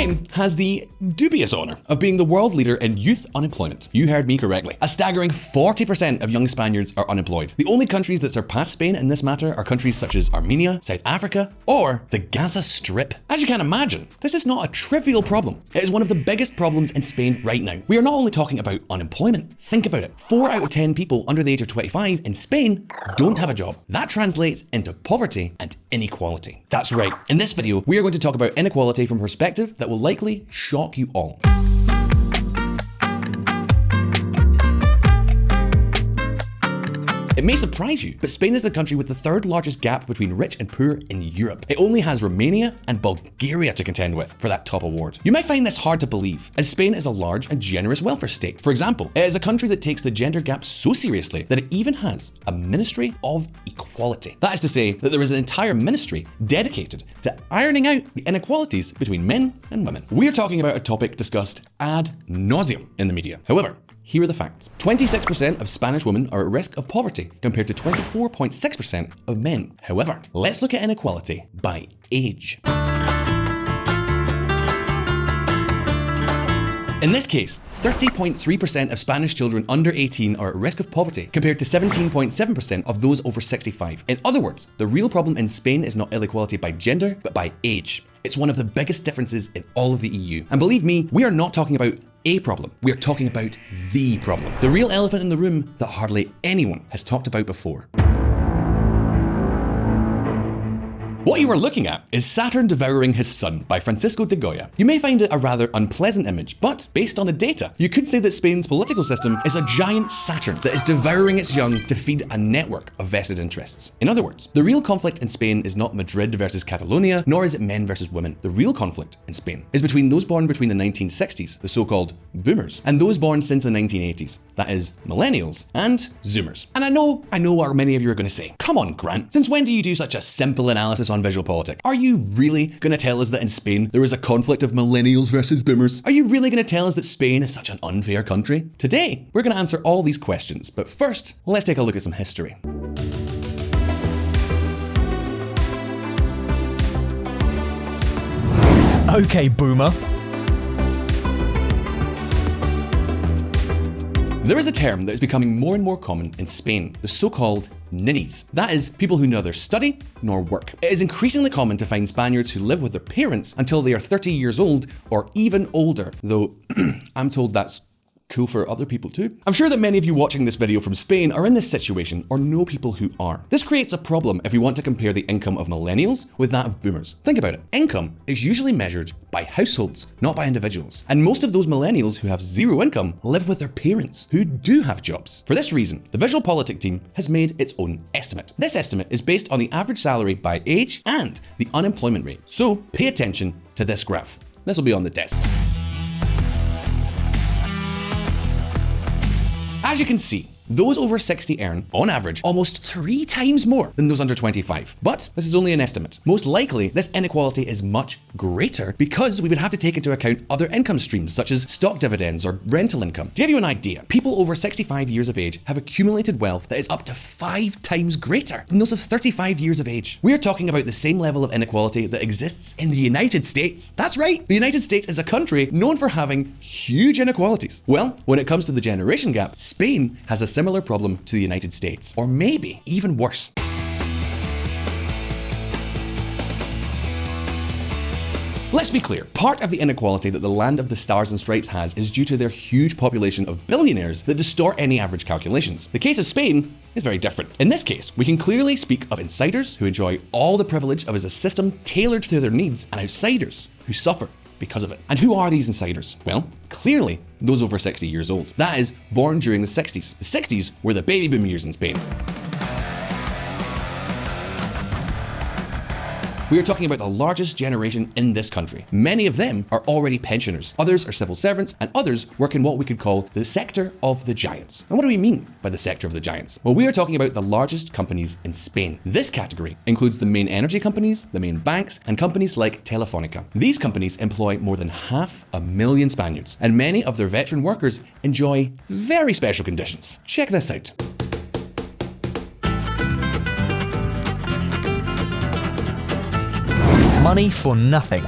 Spain has the dubious honour of being the world leader in youth unemployment. You heard me correctly. A staggering 40% of young Spaniards are unemployed. The only countries that surpass Spain in this matter are countries such as Armenia, South Africa, or the Gaza Strip. As you can imagine, this is not a trivial problem. It is one of the biggest problems in Spain right now. We are not only talking about unemployment. Think about it. 4 out of 10 people under the age of 25 in Spain don't have a job. That translates into poverty and inequality. That's right. In this video, we are going to talk about inequality from a perspective that will likely shock you all. It may surprise you, but Spain is the country with the third largest gap between rich and poor in Europe. It only has Romania and Bulgaria to contend with for that top award. You might find this hard to believe, as Spain is a large and generous welfare state. For example, it is a country that takes the gender gap so seriously that it even has a Ministry of Equality. That is to say that there is an entire ministry dedicated to ironing out the inequalities between men and women. We're talking about a topic discussed ad nauseum in the media. However, here are the facts. 26% of Spanish women are at risk of poverty, compared to 24.6% of men. However, let's look at inequality by age. In this case, 30.3% of Spanish children under 18 are at risk of poverty, compared to 17.7% of those over 65. In other words, the real problem in Spain is not inequality by gender, but by age. It's one of the biggest differences in all of the EU. And believe me, we are not talking about a problem. We are talking about the problem. The real elephant in the room that hardly anyone has talked about before. What you are looking at is Saturn devouring his son by Francisco de Goya. You may find it a rather unpleasant image, but based on the data, you could say that Spain's political system is a giant Saturn that is devouring its young to feed a network of vested interests. In other words, the real conflict in Spain is not Madrid versus Catalonia, nor is it men versus women. The real conflict in Spain is between those born between the 1960s, the so-called boomers, and those born since the 1980s, that is, millennials and zoomers. And I know what many of you are going to say. Come on, Grant, since when do you do such a simple analysis on VisualPolitik? Are you really going to tell us that in Spain there is a conflict of millennials versus boomers? Are you really going to tell us that Spain is such an unfair country? Today, we're going to answer all these questions, but first, let's take a look at some history. Okay, boomer. There is a term that is becoming more and more common in Spain, the so-called ninnies. That is, people who neither study nor work. It is increasingly common to find Spaniards who live with their parents until they are 30 years old or even older, though I'm told that's cool for other people too. I'm sure that many of you watching this video from Spain are in this situation or know people who are. This creates a problem if we want to compare the income of millennials with that of boomers. Think about it. Income is usually measured by households, not by individuals. And most of those millennials who have zero income live with their parents, who do have jobs. For this reason, the VisualPolitik team has made its own estimate. This estimate is based on the average salary by age and the unemployment rate. So pay attention to this graph. This will be on the test. As you can see, those over 60 earn, on average, almost 3 times more than those under 25. But this is only an estimate. Most likely, this inequality is much greater because we would have to take into account other income streams such as stock dividends or rental income. To give you an idea, people over 65 years of age have accumulated wealth that is up to 5 times greater than those of 35 years of age. We are talking about the same level of inequality that exists in the United States. That's right, the United States is a country known for having huge inequalities. Well, when it comes to the generation gap, Spain has a similar problem to the United States, or maybe even worse. Let's be clear, part of the inequality that the land of the stars and stripes has is due to their huge population of billionaires that distort any average calculations. The case of Spain is very different. In this case, we can clearly speak of insiders who enjoy all the privilege of a system tailored to their needs, and outsiders who suffer because of it. And who are these insiders? Well, clearly those over 60 years old. That is, born during the 60s. The 60s were the baby boom years in Spain. We are talking about the largest generation in this country. Many of them are already pensioners, others are civil servants, and others work in what we could call the sector of the giants. And what do we mean by the sector of the giants? Well, we are talking about the largest companies in Spain. This category includes the main energy companies, the main banks, and companies like Telefonica. These companies employ more than 500,000 Spaniards, and many of their veteran workers enjoy very special conditions. Check this out. Money for nothing.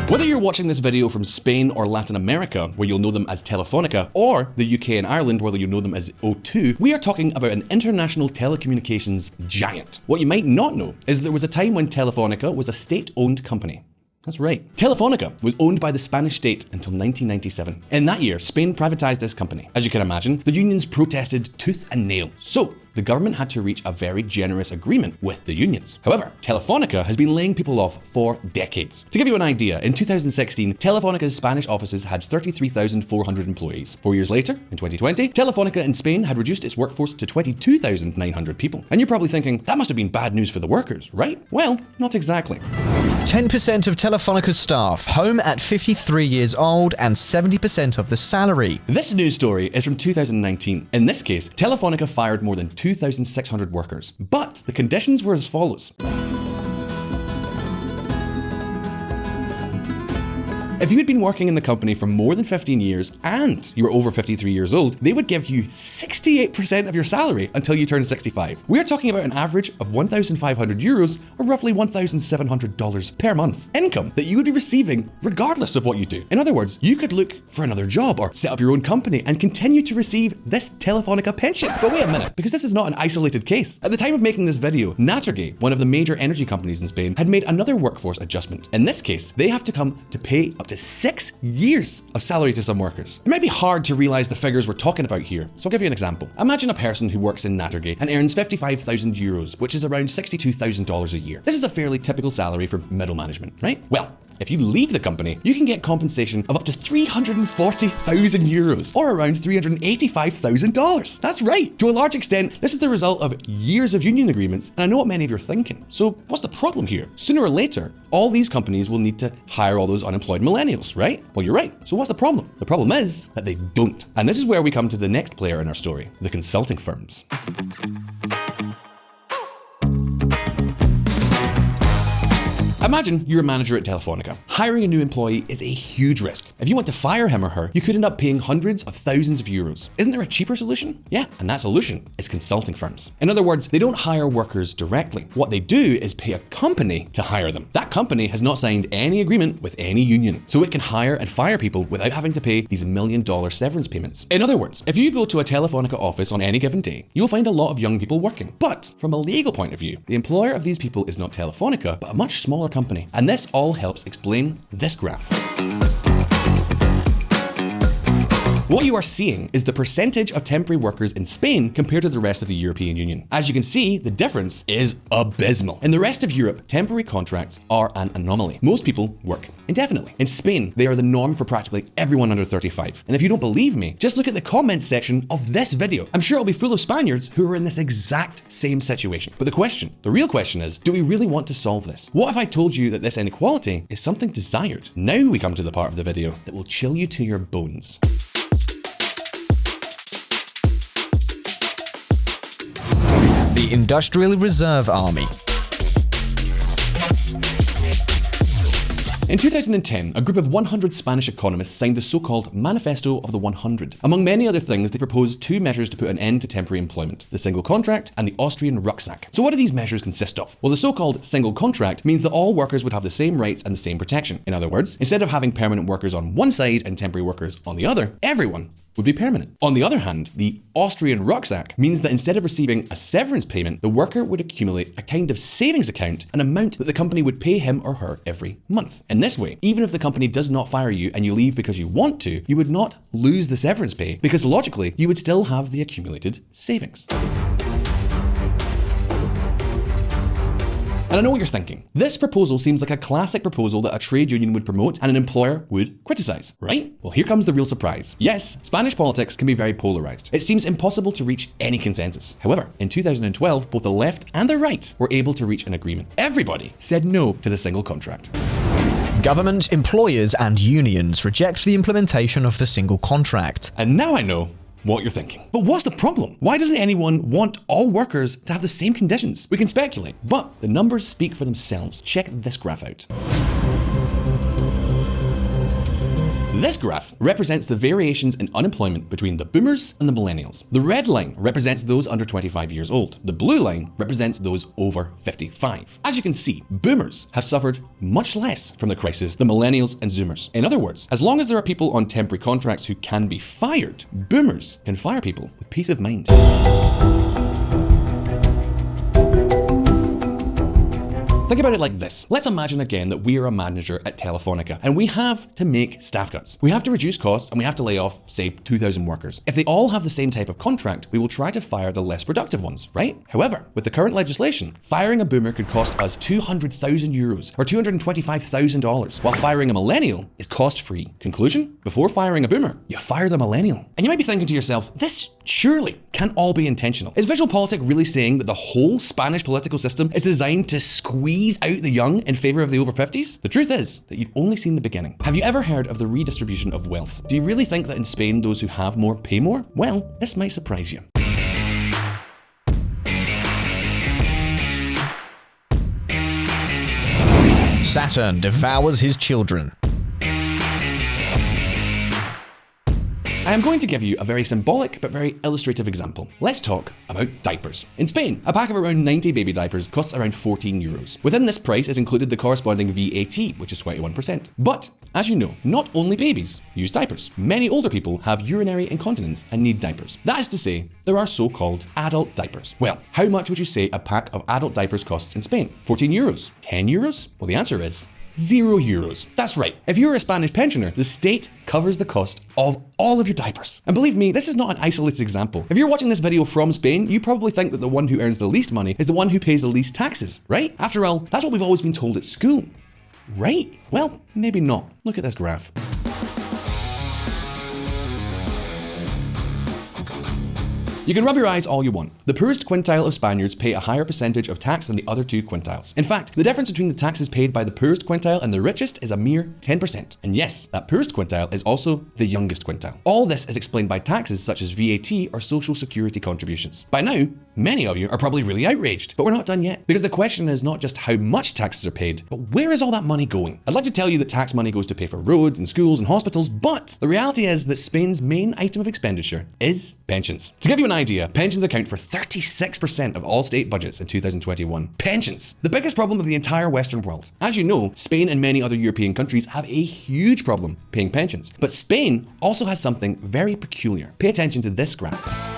Whether you're watching this video from Spain or Latin America, where you'll know them as Telefonica, or the UK and Ireland, where you'll know them as O2, we are talking about an international telecommunications giant. What you might not know is that there was a time when Telefonica was a state-owned company. That's right. Telefonica was owned by the Spanish state until 1997. In that year, Spain privatized this company. As you can imagine, the unions protested tooth and nail. So, the government had to reach a very generous agreement with the unions. However, Telefonica has been laying people off for decades. To give you an idea, in 2016, Telefonica's Spanish offices had 33,400 employees. 4 years later, in 2020, Telefonica in Spain had reduced its workforce to 22,900 people. And you're probably thinking, that must have been bad news for the workers, right? Well, not exactly. 10% of Telefonica's staff home at 53 years old and 70% of the salary. This news story is from 2019. In this case, Telefonica fired more than 2,600 workers, but the conditions were as follows. If you had been working in the company for more than 15 years and you were over 53 years old, they would give you 68% of your salary until you turn 65. We are talking about an average of 1,500 euros or roughly $1,700 per month income that you would be receiving regardless of what you do. In other words, you could look for another job or set up your own company and continue to receive this Telefonica pension. But wait a minute, because this is not an isolated case. At the time of making this video, Naturgy, one of the major energy companies in Spain, had made another workforce adjustment. In this case, they have to come to pay up to 6 years of salary to some workers. It might be hard to realize the figures we're talking about here, so I'll give you an example. Imagine a person who works in Naturgy and earns 55,000 euros, which is around $62,000 a year. This is a fairly typical salary for middle management, right? Well, if you leave the company, you can get compensation of up to 340,000 euros, or around $385,000. That's right. To a large extent, this is the result of years of union agreements, and I know what many of you are thinking. So what's the problem here? Sooner or later, all these companies will need to hire all those unemployed millennials, right? Well, you're right. So what's the problem? The problem is that they don't. And this is where we come to the next player in our story, the consulting firms. Imagine you're a manager at Telefonica. Hiring a new employee is a huge risk. If you want to fire him or her, you could end up paying hundreds of thousands of euros. Isn't there a cheaper solution? Yeah, and that solution is consulting firms. In other words, they don't hire workers directly. What they do is pay a company to hire them. That company has not signed any agreement with any union, so it can hire and fire people without having to pay these $1 million severance payments. In other words, if you go to a Telefonica office on any given day, you'll find a lot of young people working. But from a legal point of view, the employer of these people is not Telefonica, but a much smaller company. And this all helps explain this graph. What you are seeing is the percentage of temporary workers in Spain compared to the rest of the European Union. As you can see, the difference is abysmal. In the rest of Europe, temporary contracts are an anomaly. Most people work indefinitely. In Spain, they are the norm for practically everyone under 35. And if you don't believe me, just look at the comments section of this video. I'm sure it'll be full of Spaniards who are in this exact same situation. But the real question is, do we really want to solve this? What if I told you that this inequality is something desired? Now we come to the part of the video that will chill you to your bones. The Industrial Reserve Army. In 2010, a group of 100 Spanish economists signed the so-called Manifesto of the 100. Among many other things, they proposed 2 measures to put an end to temporary employment, the single contract and the Austrian rucksack. So what do these measures consist of? Well, the so-called single contract means that all workers would have the same rights and the same protection. In other words, instead of having permanent workers on one side and temporary workers on the other, everyone would be permanent. On the other hand, the Austrian rucksack means that instead of receiving a severance payment, the worker would accumulate a kind of savings account, an amount that the company would pay him or her every month. In this way, even if the company does not fire you and you leave because you want to, you would not lose the severance pay because logically, you would still have the accumulated savings. And I know what you're thinking. This proposal seems like a classic proposal that a trade union would promote and an employer would criticize, right? Well, here comes the real surprise. Yes, Spanish politics can be very polarized. It seems impossible to reach any consensus. However, in 2012, both the left and the right were able to reach an agreement. Everybody said no to the single contract. Government, employers, and unions reject the implementation of the single contract. And now I know what you're thinking. But what's the problem? Why doesn't anyone want all workers to have the same conditions? We can speculate, but the numbers speak for themselves. Check this graph out. This graph represents the variations in unemployment between the boomers and the millennials. The red line represents those under 25 years old. The blue line represents those over 55. As you can see, boomers have suffered much less from the crisis than millennials and zoomers. In other words, as long as there are people on temporary contracts who can be fired, boomers can fire people with peace of mind. Think about it like this. Let's imagine again that we are a manager at Telefonica and we have to make staff cuts. We have to reduce costs and we have to lay off, say, 2,000 workers. If they all have the same type of contract, we will try to fire the less productive ones, right? However, with the current legislation, firing a boomer could cost us 200,000 euros or $225,000, while firing a millennial is cost-free. Conclusion? Before firing a boomer, you fire the millennial. And you might be thinking to yourself, this surely can't all be intentional. Is VisualPolitik really saying that the whole Spanish political system is designed to squeeze out the young in favor of the over 50s? The truth is that you've only seen the beginning. Have you ever heard of the redistribution of wealth? Do you really think that in Spain those who have more pay more? Well, this might surprise you. Saturn devours his children. I am going to give you a very symbolic but very illustrative example. Let's talk about diapers. In Spain, a pack of around 90 baby diapers costs around 14 euros. Within this price is included the corresponding VAT, which is 21%. But, as you know, not only babies use diapers. Many older people have urinary incontinence and need diapers. That is to say, there are so-called adult diapers. Well, how much would you say a pack of adult diapers costs in Spain? 14 euros? 10 euros? Well, the answer is 0 euros. That's right. If you're a Spanish pensioner, the state covers the cost of all of your diapers. And believe me, this is not an isolated example. If you're watching this video from Spain, you probably think that the one who earns the least money is the one who pays the least taxes, right? After all, that's what we've always been told at school. Right? Well, maybe not. Look at this graph. You can rub your eyes all you want. The poorest quintile of Spaniards pay a higher percentage of tax than the other two quintiles. In fact, the difference between the taxes paid by the poorest quintile and the richest is a mere 10%. And yes, that poorest quintile is also the youngest quintile. All this is explained by taxes such as VAT or social security contributions. By now, many of you are probably really outraged, but we're not done yet. Because the question is not just how much taxes are paid, but where is all that money going? I'd like to tell you that tax money goes to pay for roads and schools and hospitals, but the reality is that Spain's main item of expenditure is pensions. To give you an idea, pensions account for 36% of all state budgets in 2021. Pensions, the biggest problem of the entire Western world. As you know, Spain and many other European countries have a huge problem paying pensions. But Spain also has something very peculiar. Pay attention to this graph.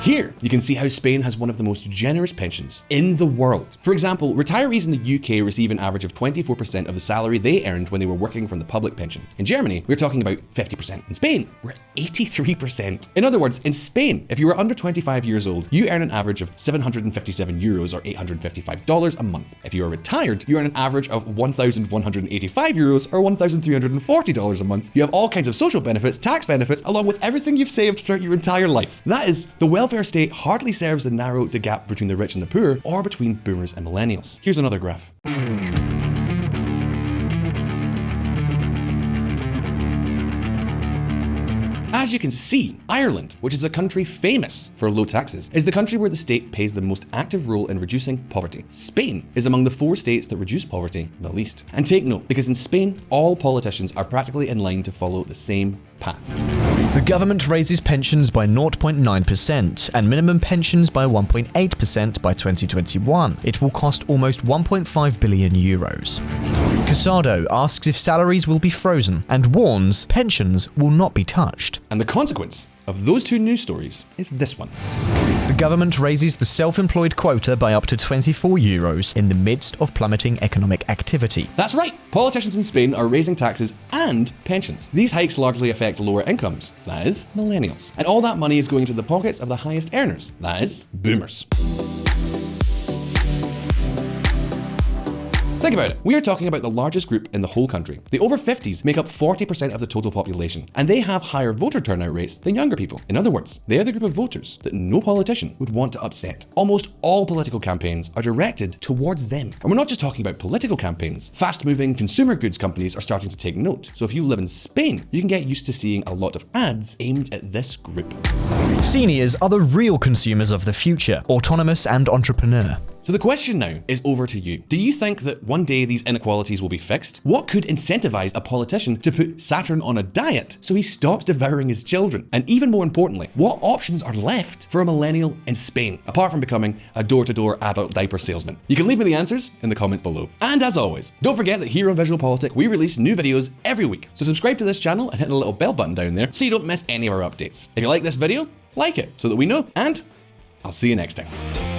Here, you can see how Spain has one of the most generous pensions in the world. For example, retirees in the UK receive an average of 24% of the salary they earned when they were working from the public pension. In Germany, we're talking about 50%. In Spain, we're at 83%. In other words, in Spain, if you are under 25 years old, you earn an average of 757 euros or $855 a month. If you are retired, you earn an average of 1,185 euros or $1,340 a month. You have all kinds of social benefits, tax benefits, along with everything you've saved throughout your entire life. That is, the welfare state hardly serves to narrow the gap between the rich and the poor, or between boomers and millennials. Here's another graph. As you can see, Ireland, which is a country famous for low taxes, is the country where the state plays the most active role in reducing poverty. Spain is among the 4 states that reduce poverty the least. And take note, because in Spain, all politicians are practically in line to follow the same path. The government raises pensions by 0.9% and minimum pensions by 1.8% by 2021. It will cost almost 1.5 billion euros. Casado asks if salaries will be frozen and warns pensions will not be touched. And the consequence of those two news stories is this one. The government raises the self-employed quota by up to 24 euros in the midst of plummeting economic activity. That's right, politicians in Spain are raising taxes and pensions. These hikes largely affect lower incomes, that is, millennials. And all that money is going to the pockets of the highest earners, that is, boomers. Think about it. We are talking about the largest group in the whole country. The over 50s make up 40% of the total population, and they have higher voter turnout rates than younger people. In other words, they are the group of voters that no politician would want to upset. Almost all political campaigns are directed towards them. And we're not just talking about political campaigns. Fast-moving consumer goods companies are starting to take note. So if you live in Spain, you can get used to seeing a lot of ads aimed at this group. Seniors are the real consumers of the future, autonomous and entrepreneur. So the question now is over to you. Do you think that one day these inequalities will be fixed? What could incentivize a politician to put Saturn on a diet so he stops devouring his children? And even more importantly, what options are left for a millennial in Spain, apart from becoming a door-to-door adult diaper salesman? You can leave me the answers in the comments below. And as always, don't forget that here on VisualPolitik, we release new videos every week. So subscribe to this channel and hit the little bell button down there so you don't miss any of our updates. If you like this video, like it so that we know, and I'll see you next time.